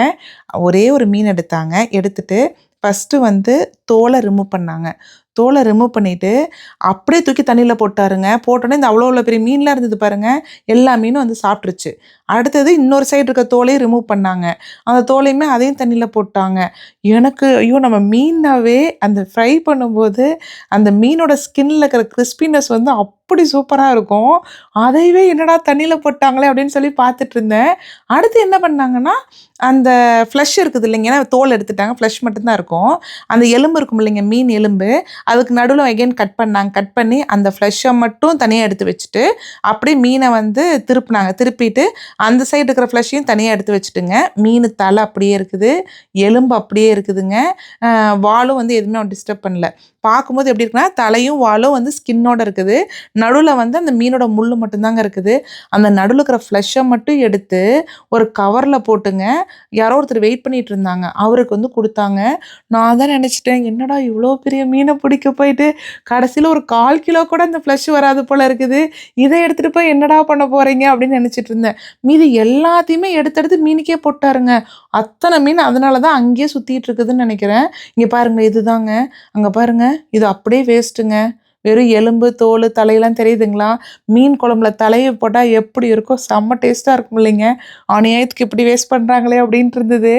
ஒரே ஒரு மீன் எடுத்தாங்க. எடுத்துட்டு ஃபர்ஸ்ட்டு வந்து தோல ரிமூவ் பண்ணாங்க. தோல ரிமூவ் பண்ணிட்டு, அப்படியே தூக்கி தண்ணீல போட்டாருங்க. போட்டோனே இந்த அவ்வளோ அவ்வளோ பெரிய மீன்லாம் இருந்தது பாருங்க, எல்லா மீனும் வந்து சாப்பிட்டுருச்சு. அடுத்தது இன்னொரு சைடு இருக்க தோலையும் ரிமூவ் பண்ணாங்க. அந்த தோலையுமே அதையும் தண்ணீல போட்டாங்க. எனக்கு ஐயோ! நம்ம மீன்னாவே அந்த ஃப்ரை பண்ணும்போது, அந்த மீனோட ஸ்கின்ல இருக்கிற கிரிஸ்பினஸ் வந்து அப்படி சூப்பரா இருக்கும். அதையவே என்னடா தண்ணீல போட்டாங்களே அப்படின்னு சொல்லி பார்த்துட்டுருந்தேன். அடுத்து என்ன பண்ணாங்கன்னா, அந்த ஃப்ளஷ் இருக்குது இல்லைங்க. ஏன்னா தோல் எடுத்துட்டாங்க. ஃப்ளஷ் மட்டும் தான் இருக்கும். அந்த எலும்பு இருக்கும் இல்லைங்க, மீன் எலும்பு. அதுக்கு நடுவுல அகைன் கட் பண்ணாங்க. கட் பண்ணி அந்த ஃப்ளஷ்ஷ மட்டும் தனியா எடுத்து வச்சுட்டு, அப்படியே மீன வந்து திருப்புனாங்க. திருப்பிட்டு அந்த சைடு இருக்கிற ஃப்ளஷ்ஷையும் தனியா எடுத்து வச்சுட்டுங்க. மீனு தலை அப்படியே இருக்குது. எலும்பு அப்படியே இருக்குதுங்க. வாலும் வந்து எதுவுமே அவன் டிஸ்டர்ப் பண்ணல. பார்க்கும்போது எப்படி இருக்குன்னா, தலையும் வாலும் வந்து ஸ்கின்னோட இருக்குது. நடுவுல வந்து அந்த மீனோட முள்ளு மட்டும் தாங்க இருக்குது. அந்த நடுவுல இருக்கிற ஃப்ளஷ்ஷ மட்டும் எடுத்து ஒரு கவர்ல போட்டுங்க, யாரோ ஒருத்தர் வெயிட் பண்ணிட்டு இருந்தாங்க. அவருக்கு வந்து குடுத்தாங்க. நான் தான் நெனச்சுட்டேன், என்னடா இவ்ளோ பெரிய மீன பிடிக்க போயிட்டு, கடைசில ஒரு 1/4 கிலோ கூட அந்த ஃப்ளஷ் வராது போல இருக்குது. இத எடுத்துட்டு போய் என்னடா பண்ண போறீங்க? அப்படின்னு நெனச்சுட்டு இருந்தேன். மீதி எல்லாத்தையுமே எடுத்து எடுத்து மீனுக்கே போட்டாருங்க. அத்தன மீன் அதனால தான் அங்கேயே சுத்திட்டு இருக்குதுன்னு நெனைக்கிறேன். இங்க பாருங்க இதுதாங்க. அங்க பாருங்க. இது அப்படியே வேஸ்ட்டுங்க. வெறும் எலும்பு தோல் தலையெல்லாம் தெரியுதுங்களா? மீன் குழம்புல தலையை போட்டால் எப்படி இருக்கும், செம்ம டேஸ்ட்டாக இருக்கும் இல்லைங்க. அநியாயத்துக்கு இப்படி வேஸ்ட் பண்ணுறாங்களே அப்படின்ட்டு இருந்தது.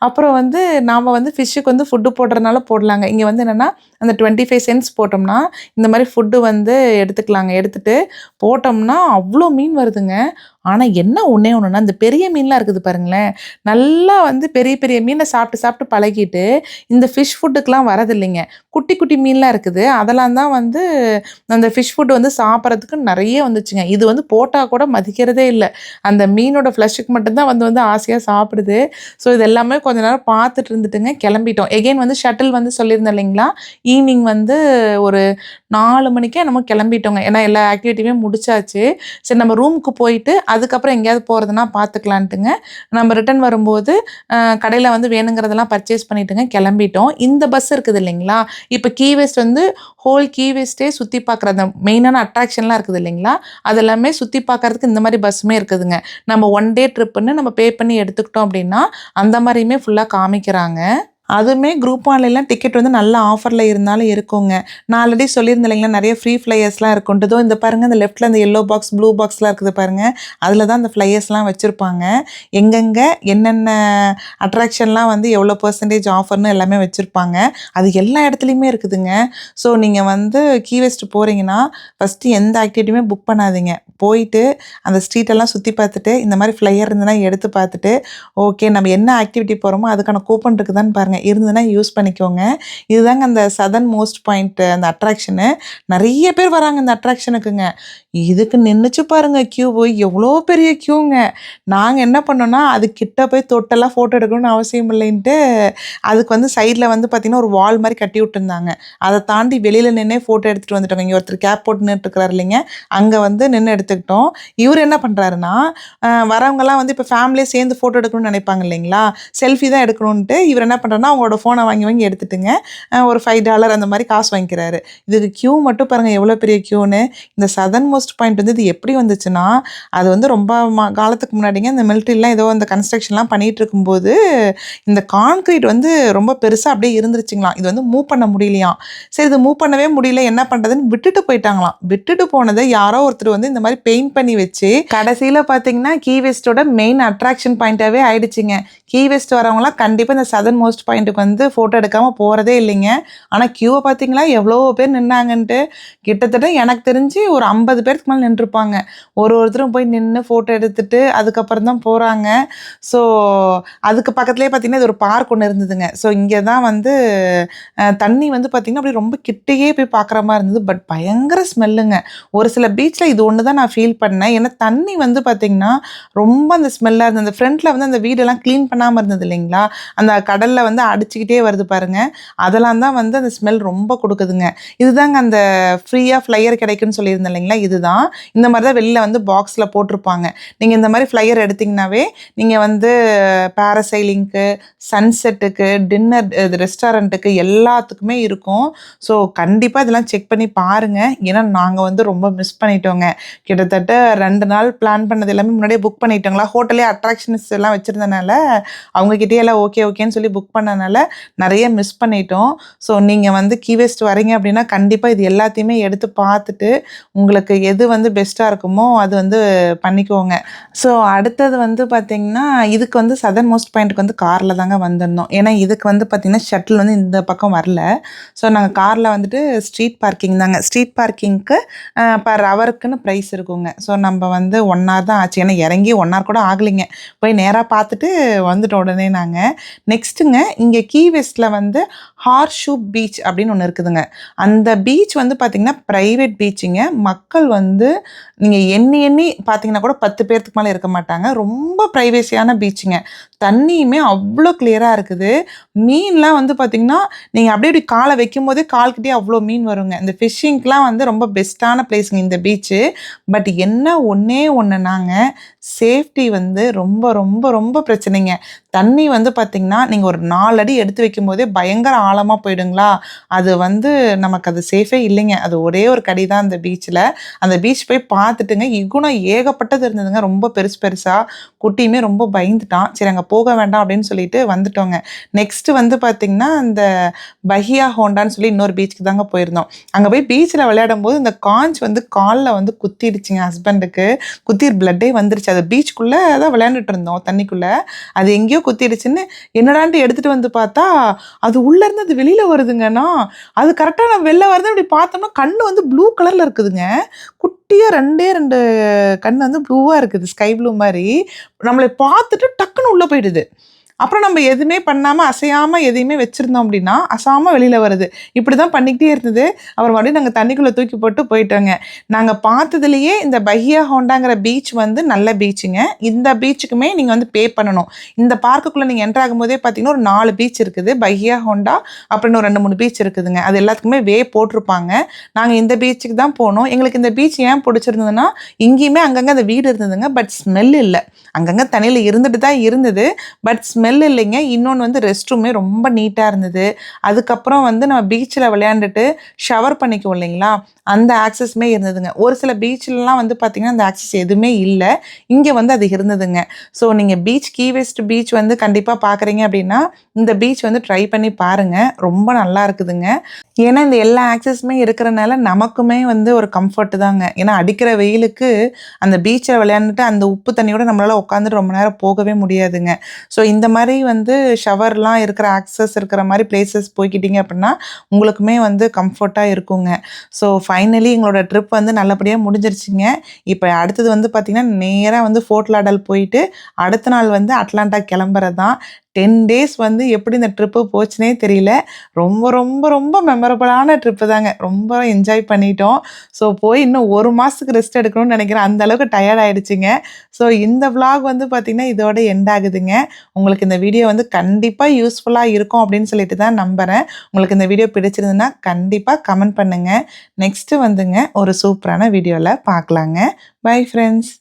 அப்புறம் வந்து நாம் வந்து ஃபிஷ்ஷுக்கு வந்து ஃபுட்டு போடுறதுனால போடலாங்க. இங்கே வந்து என்னென்னா அந்த 25 சென்ட்ஸ் போட்டோம்னா இந்த மாதிரி ஃபுட்டு வந்து எடுத்துக்கலாங்க. எடுத்துகிட்டு போட்டோம்னா அவ்வளோ மீன் வருதுங்க. ஆனா என்ன ஒண்ணே ஒண்ணுன்னா, இந்த பெரிய மீன்லாம் இருக்குது பாருங்களேன், நல்லா வந்து பெரிய பெரிய மீன சாப்பிட்டு சாப்பிட்டு பழகிட்டு, இந்த ஃபிஷ் ஃபுட்டுக்குலாம் வரதில்லைங்க. குட்டி குட்டி மீன்லாம் இருக்குது. அதெல்லாம் தான் வந்து அந்த ஃபிஷ் ஃபுட் வந்து சாப்பிட்றதுக்கு நெறைய வந்துச்சுங்க. இது வந்து போட்டா கூட மதிக்கிறதே இல்ல. அந்த மீனோட ஃப்ளஷுக்கு மட்டும் தான் வந்து வந்து ஆசையா சாப்பிடுது. ஸோ இது எல்லாமே கொஞ்ச நேரம் பார்த்துட்டு இருந்துட்டுங்க கிளம்பிட்டோம். எகைன் வந்து ஷட்டில் வந்து சொல்லியிருந்தேன் இல்லைங்களா? ஈவினிங் வந்து ஒரு 4 மணிக்கே என்னமோ கிளம்பிட்டோங்க. ஏன்னா எல்லா ஆக்டிவிட்டியுமே முடிச்சாச்சு. சரி நம்ம ரூமுக்கு போயிட்டு அதுக்கப்புறம் எங்கேயாவது போகிறதுனா பார்த்துக்கலான்ட்டுங்க. நம்ம ரிட்டர்ன் வரும்போது கடையில் வந்து வேணுங்கிறதெல்லாம் பர்ச்சேஸ் பண்ணிட்டுங்க கிளம்பிட்டோம். இந்த பஸ் இருக்குது இல்லைங்களா? இப்போ கீ வெஸ்ட் வந்து ஹோல் கீ வெஸ்ட்டே சுற்றி பார்க்குற அந்த மெயினான அட்ராக்ஷன்லாம் இருக்குது இல்லைங்களா? அதெல்லாமே சுற்றி பார்க்கறதுக்கு இந்த மாதிரி பஸ்ஸுமே இருக்குதுங்க. நம்ம 1 டே ட்ரிப்புன்னு நம்ம பே பண்ணி எடுத்துக்கிட்டோம் அப்படின்னா, அந்த மாதிரியுமே ஃபுல்லாக காமிக்கிறாங்க. அதுவுமே குரூப் ஆன்லைன்லாம் டிக்கெட் வந்து நல்ல ஆஃபரில் இருந்தாலும் இருக்குங்க. நான் ஆல்ரெடி சொல்லியிருந்தேன் இல்லைங்களா, நிறைய ஃப்ரீ ஃப்ளையர்ஸ்லாம் இருக்குன்ட்டு. இதோ இந்த பாருங்க, இந்த லெஃப்ட்டில் இந்த எல்லோ பாக்ஸ், ப்ளூ பாக்ஸ்லாம் இருக்குது பாருங்க. அதில தான் அந்த ஃப்ளையர்ஸ்லாம் வச்சுருப்பாங்க. எங்கெங்கே என்னென்ன அட்ராக்ஷன்லாம் வந்து எவ்வளோ பெர்சன்டேஜ் ஆஃபர்னு எல்லாமே வச்சுருப்பாங்க. அது எல்லா இடத்துலையுமே இருக்குதுங்க. ஸோ நீங்கள் வந்து கீ வெஸ்ட் போகிறீங்கன்னா, ஃபஸ்ட்டு எந்த ஆக்டிவிட்டியுமே புக் பண்ணாதீங்க. போயிட்டு அந்த ஸ்ட்ரீட்டெல்லாம் சுற்றி பார்த்துட்டு, இந்த மாதிரி ஃப்ளையர் இருந்ததுன்னா எடுத்து பார்த்துட்டு, ஓகே நம்ம என்ன ஆக்டிவிட்டி போகிறோமோ அதுக்கான கூப்பன் இருக்குதான்னு பாருங்கள். இருந்ததுன்னா யூஸ் பண்ணிக்கோங்க. இதுதாங்க அந்த சதர்ன் மோஸ்ட் பாயிண்ட் அந்த அட்ராக்ஷனு. நிறைய பேர் வராங்க இந்த அட்ராக்ஷனுக்குங்க. இதுக்கு நின்றுச்சு பாருங்க கியூவு, எவ்வளோ பெரிய கியூங்க. நாங்கள் என்ன பண்ணோன்னா, அது கிட்ட போய் தொட்டெல்லாம் ஃபோட்டோ எடுக்கணும்னு அவசியம் இல்லைன்ட்டு, அதுக்கு வந்து சைடில் வந்து பார்த்திங்கன்னா ஒரு வால் மாதிரி கட்டி விட்டுருந்தாங்க. அதை தாண்டி வெளியில் நின்னே ஃபோட்டோ எடுத்துகிட்டு வந்துட்டோங்க. இங்கே ஒருத்தர் கேப் போட்டு நின்றுட்டுருக்கிறார் இல்லைங்க, அங்கே வந்து நின்று எடுத்துக்கிட்டோம். இவர் என்ன பண்ணுறாருன்னா, வரவங்கலாம் வந்து இப்போ ஃபேமிலியே சேர்ந்து ஃபோட்டோ எடுக்கணும்னு நினைப்பாங்க இல்லைங்களா, செல்ஃபி தான் எடுக்கணுன்ட்டு இவர் என்ன பண்ணுறாருன்னா, அவங்களோட ஃபோனை வாங்கி வாங்கி எடுத்துட்டுங்க ஒரு $5 அந்த மாதிரி காசு வாங்கிக்கிறாரு. இதுக்கு கியூ மட்டும் பாருங்கள் எவ்வளோ பெரிய கியூன்னு. இந்த சதர்ன் மோஸ்ட் பாயிண்ட் வந்து இது எப்படி வந்துச்சுன்னா, அது வந்து ரொம்ப காலத்துக்கு முன்னாடிங்க இந்த மிலிட்ரிலாம் ஏதோ அந்த கன்ஸ்ட்ரக்ஷன்லாம் பண்ணிகிட்டு இருக்கும்போது இந்த கான்க்ரீட் வந்து ரொம்ப பெருசாக அப்படியே இருந்துருச்சுங்களாம். இது வந்து மூவ் பண்ண முடியலையாம். சரி இது மூவ் பண்ணவே முடியல, என்ன பண்ணுறதுன்னு விட்டுட்டு போயிட்டாங்களாம். விட்டுட்டு போனதை யாரோ ஒருத்தர் வந்து இந்த மாதிரி பெயிண்ட் பண்ணி வச்சு கடைசியில் பார்த்தீங்கன்னா கீ வெஸ்ட்டோட மெயின் அட்ராக்ஷன் பாயிண்ட்டாகவே ஆயிடுச்சுங்க. கீ வெஸ்ட் வரவங்களாம் கண்டிப்பாக இந்த சதர்ன் மோஸ்ட் பாயிண்ட்டுக்கு வந்து ஃபோட்டோ எடுக்காமல் போகிறதே இல்லைங்க. ஆனால் கியூவை பார்த்தீங்களா எவ்வளோ பேர் நின்னாங்கன்ட்டு. கிட்டத்தட்ட எனக்கு தெரிஞ்சு ஒரு 50 பேருக்கு மேலே நின்றுருப்பாங்க. ஒருத்தரும் போய் நின்று ஃபோட்டோ எடுத்துட்டு அதுக்கப்புறம் தான் போகிறாங்க. ஸோ அதுக்கு பக்கத்துலேயே பார்த்தீங்கன்னா இது ஒரு பார்க் ஒன்று இருந்ததுங்க. ஸோ இங்கே தான் வந்து தண்ணி வந்து பார்த்திங்கன்னா அப்படி ரொம்ப கிட்டேயே போய் பார்க்குற மாதிரி இருந்தது. பட் பயங்கர ஸ்மெல்லுங்க. ஒரு சில பீச்சில் இது ஒன்று தான் நான் ஃபீல் பண்ணேன். ஏன்னா தண்ணி வந்து பார்த்திங்கன்னா ரொம்ப அந்த ஸ்மெல்லாக இருந்தது. அந்த ஃப்ரண்ட்டில் வந்து அந்த வீடெல்லாம் க்ளீன் பண்ணாமல் இருந்தது இல்லைங்களா, அந்த கடலில் வந்து அடிச்சுக்கிட்டே வருது பாருங்கள், அதெல்லாம் தான் வந்து அந்த ஸ்மெல் ரொம்ப கொடுக்குதுங்க. இதுதாங்க அந்த ஃப்ரீயாக ஃப்ளையர் கிடைக்குன்னு சொல்லியிருந்தேன் இல்லைங்களா, இதுதான். இந்த மாதிரி தான் வெளியில் வந்து பாக்ஸில் போட்டிருப்பாங்க. நீங்கள் இந்த மாதிரி ஃப்ளையர் எடுத்திங்கனாவே நீங்கள் வந்து பேராசைலிங்க்கு, சன்செட்டுக்கு, டின்னர் ரெஸ்டாரண்ட்டுக்கு எல்லாத்துக்குமே இருக்கும். ஸோ கண்டிப்பாக இதெல்லாம் செக் பண்ணி பாருங்கள். ஏன்னா நாங்கள் வந்து ரொம்ப மிஸ் பண்ணிட்டோங்க. கிட்டத்தட்ட 2 நாள் பிளான் பண்ணது எல்லாமே முன்னாடியே புக் பண்ணிட்டோங்களா, ஹோட்டலே அட்ராக்ஷன்ஸ் எல்லாம் வச்சுருந்தனால அவங்கக்கிட்டே எல்லாம் ஓகேன்னு சொல்லி புக் பண்ணனால நிறைய மிஸ் பண்ணிட்டோம். ஸோ நீங்கள் வந்து கீ வெஸ்ட் வரீங்க அப்படின்னா கண்டிப்பாக இது எல்லாத்தையுமே எடுத்து பார்த்துட்டு உங்களுக்கு எது வந்து பெஸ்ட்டாக இருக்குமோ அது வந்து பண்ணிக்கோங்க. ஸோ அடுத்தது வந்து பார்த்திங்கன்னா, இதுக்கு வந்து சதர்ன் மோஸ்ட் பாயிண்ட்டுக்கு வந்து காரில் தாங்க வந்திருந்தோம். ஏன்னா இதுக்கு வந்து பார்த்திங்கன்னா ஷட்டில் வந்து இந்த பக்கம் வரல. ஸோ நாங்கள் காரில் வந்துட்டு ஸ்ட்ரீட் பார்க்கிங் தாங்க. ஸ்ட்ரீட் பார்க்கிங்க்கு பர் ஹவருக்குன்னு ப்ரைஸ் இருக்குங்க. ஸோ நம்ம வந்து 1 hour தான் ஆச்சு. ஏன்னா இறங்கி 1 hour கூட ஆகலைங்க. போய் நேராக பார்த்துட்டு வந்துட்டோம் உடனே நாங்கள். நெக்ஸ்ட்டுங்க இங்கே கீ வெஸ்ட்டில் வந்து ஹார்ஷூ பீச் அப்படின்னு ஒன்று இருக்குதுங்க. அந்த பீச் வந்து பார்த்திங்கன்னா ப்ரைவேட் பீச்சுங்க. மக்கள் வந்து நீங்கள் எண்ணி பார்த்தீங்கன்னா கூட 10 பேர்த்துக்கு மேலே இருக்க மாட்டாங்க. ரொம்ப ப்ரைவேசியான பீச்சுங்க. தண்ணியுமே அவ்வளோ கிளியராக இருக்குது. மீன்லாம் வந்து பார்த்திங்கன்னா நீங்கள் அப்படியே இப்படி காலை வைக்கும் போதே கால்கிட்டே அவ்வளோ மீன் வருங்க. இந்த ஃபிஷ்ஷிங்க்கெலாம் வந்து ரொம்ப பெஸ்ட்டான பிளேஸுங்க இந்த பீச்சு. பட் என்ன ஒன்றே ஒன்றுனாங்க, சேஃப்டி வந்து ரொம்ப ரொம்ப ரொம்ப பிரச்சனைங்க. தண்ணி வந்து பார்த்திங்கன்னா நீங்கள் ஒரு 4 அடி எடுத்து வைக்கும்போதே பயங்கர ஆழமாக போயிடுங்களா, அது வந்து நமக்கு அது சேஃபே இல்லைங்க. அது ஒரே ஒரு கடி தான் அந்த பீச்சில். அந்த பீச் போய் பார்த்துட்டுங்க இகுணம் ஏகப்பட்டது இருந்ததுங்க. ரொம்ப பெருசு பெருசாக. குட்டியுமே ரொம்ப பயந்துட்டான். சரி அங்கே போக வேண்டாம் அப்படின்னு சொல்லிட்டு வந்துட்டோங்க. நெக்ஸ்ட்டு வந்து பார்த்திங்கன்னா அந்த பஹியா ஹோண்டான்னு சொல்லி இன்னொரு பீச்சுக்கு தாங்க போயிருந்தோம். அங்கே போய் பீச்சில் விளையாடும்போது இந்த காஞ்ச் வந்து காலில் வந்து குத்திடுச்சுங்க ஹஸ்பண்டுக்கு. குத்தி பிளட்டே வந்துருச்சு. அது பீச்சுக்குள்ளே தான் விளையாண்டுட்டு இருந்தோம் தண்ணிக்குள்ளே. அது எங்கேயோ குத்திடுச்சுன்னு என்னடான்ட்டு எடுத்துகிட்டு வந்து பார்த்தா அது உள்ளேருந்து அது வெளியில் வருதுங்கன்னா, அது கரெக்டாக நான் வெளில வருது அப்படி பார்த்தோம்னா கண்ணு வந்து ப்ளூ கலரில் இருக்குதுங்க. குட்டியா 2 கண்ணு வந்து ப்ளூவா இருக்குது. ஸ்கை ப்ளூ மாரி. நம்மள பார்த்துட்டு டக்குன்னு உள்ள போயிடுது. அப்புறம் நம்ம எதுவுமே பண்ணாம, அசையாம எதையுமே வச்சிருந்தோம் அப்படின்னா, அசாம வெளில வருது. இப்படிதான் பண்ணிக்கிட்டே இருந்தது. அப்புறம் மறுபடியும் நாங்க தண்ணிக்குள்ள தூக்கி போட்டு போயிட்டோங்க. நாங்க பார்த்ததுலயே இந்த பஹியா ஹோண்டாங்கிற பீச் வந்து நல்ல பீச்சுங்க. இந்த பீச்சுக்குமே நீங்க வந்து பே பண்ணணும். இந்த பார்க்குக்குள்ள நீங்க என்டர் ஆகும்போதே பார்த்தீங்கன்னா, ஒரு 4 பீச் இருக்குது. பஹியா ஹோண்டா, அப்புறம் இன்னும் 2, 3 பீச் இருக்குதுங்க. அது எல்லாத்துக்குமே போட்டிருப்பாங்க. நாங்க இந்த பீச்சுக்கு தான் போனோம். எங்களுக்கு இந்த பீச் ஏன் பிடிச்சிருந்ததுன்னா, இங்கேயுமே அங்கங்க அந்த வீடு இருந்ததுங்க. பட் ஸ்மெல் இல்ல. அங்கங்க தண்ணியில இருந்துட்டு தான் இருந்தது. பட் ஸ்மெல் இல்லைங்க. இன்னொன்று வந்து ரெஸ்ட் ரூமே ரொம்ப நீட்டாக இருந்தது. அதுக்கப்புறம் வந்து நம்ம பீச்சில் விளையாண்டுட்டு ஷவர் பண்ணிக்குவோம் இல்லைங்களா, அந்த ஆக்சஸுமே இருந்ததுங்க. ஒரு சில பீச்லலாம் வந்து பார்த்திங்கன்னா அந்த ஆக்சஸ் எதுவுமே இல்லை. இங்கே வந்து அது இருந்ததுங்க. ஸோ நீங்கள் கீ வெஸ்ட் பீச் வந்து கண்டிப்பாக பார்க்குறீங்க அப்படின்னா இந்த பீச் வந்து ட்ரை பண்ணி பாருங்கள். ரொம்ப நல்லா இருக்குதுங்க. ஏன்னா இந்த எல்லா ஆக்சஸுமே இருக்கிறனால நமக்குமே வந்து ஒரு கம்ஃபர்ட் தாங்க. ஏன்னா அடிக்கிற வெயிலுக்கு அந்த பீச்சில் விளையாண்டுட்டு அந்த உப்பு தண்ணியோட நம்மளால் உட்காந்துட்டு ரொம்ப நேரம் போகவே முடியாதுங்க. ஸோ இந்த மாதிரி வந்து ஷவர்லாம் இருக்கிற ஆக்சஸ் இருக்கிற மாதிரி பிளேசஸ் போய்க்கிட்டீங்க அப்படின்னா உங்களுக்குமே வந்து கம்ஃபர்ட்டாக இருக்குங்க. ஸோ ஃபைனலி எங்களோட ட்ரிப் வந்து நல்லபடியாக முடிஞ்சிருச்சுங்க. இப்போ அடுத்தது வந்து பார்த்திங்கன்னா நேராக வந்து ஃபோர்ட் லாடல் போயிட்டு அடுத்த நாள் வந்து அட்லாண்டா கிளம்புறது தான். 10 டேஸ் வந்து எப்படி இந்த ட்ரிப்பு போச்சுனே தெரியல. ரொம்ப ரொம்ப ரொம்ப மெமரபிளான ட்ரிப்பு தாங்க. ரொம்ப என்ஜாய் பண்ணிட்டோம். ஸோ போய் இன்னும் 1 மாதத்துக்கு ரெஸ்ட் எடுக்கணும்னு நினைக்கிறேன். அந்த அளவுக்கு டயர்ட் ஆயிடுச்சுங்க. ஸோ இந்த விளாக் வந்து பார்த்திங்கன்னா இதோட எண்ட் ஆகுதுங்க. உங்களுக்கு இந்த வீடியோ வந்து கண்டிப்பாக யூஸ்ஃபுல்லாக இருக்கும் அப்படின்னு சொல்லிட்டு தான் நம்புகிறேன். உங்களுக்கு இந்த வீடியோ பிடிச்சிருந்ததுன்னா கண்டிப்பாக கமெண்ட் பண்ணுங்கள். நெக்ஸ்ட்டு வந்துங்க ஒரு சூப்பரான வீடியோவில் பார்க்கலாங்க. Bye friends.